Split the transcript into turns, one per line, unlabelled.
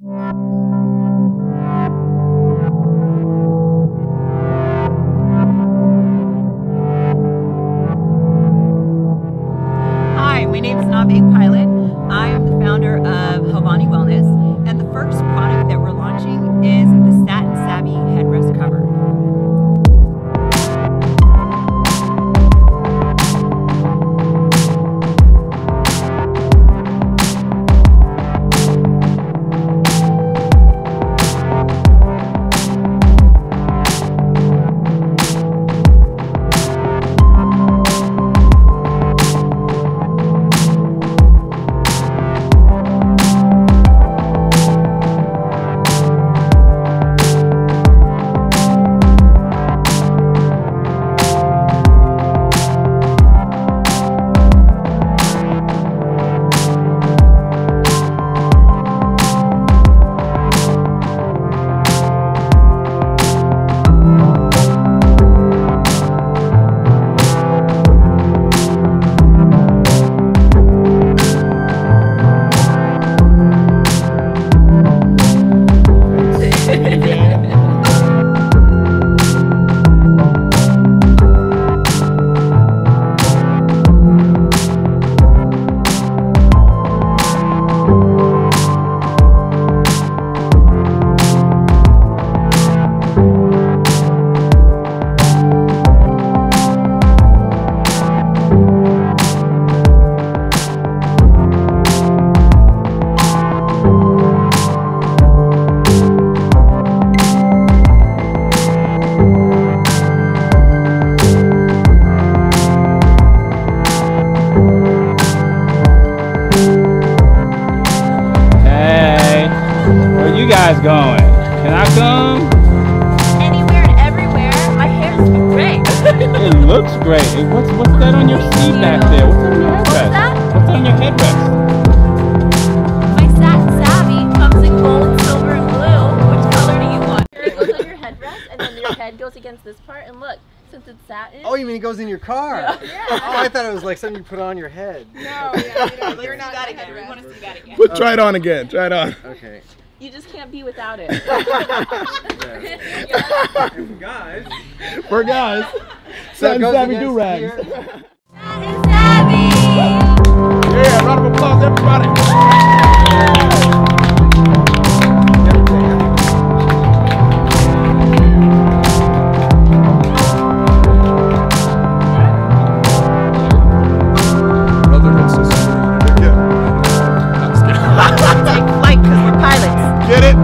Hi, my name is Naveg Pilot. I am the founder of Havani Wellness, and the first product that we're launching is the Satin Savvy headrest cover.
Guys going? Can I come?
Anywhere and everywhere. My hair's great.
It looks great. What's that on your sleeve back there? What's on your headrest?
What's that?
What's on your headrest?
My Satin Savvy comes in gold, silver, and blue. Which color do you want? It goes on your headrest, and then your head goes against this part. And look, since it's satin.
Oh, you mean it goes in your car?
Yeah.
Oh, I thought it was like something you put on your head.
No, yeah, you're not that again. We want to see that again.
But try it on again. Try it on.
Okay.
You just can't be without it.
Guys.
For guys. Satin Savvy do-rags.
Satin Savvy!
Yeah, round of applause, everybody. Brother and sister. Yeah.
Take flight because we're pilots.
Get it?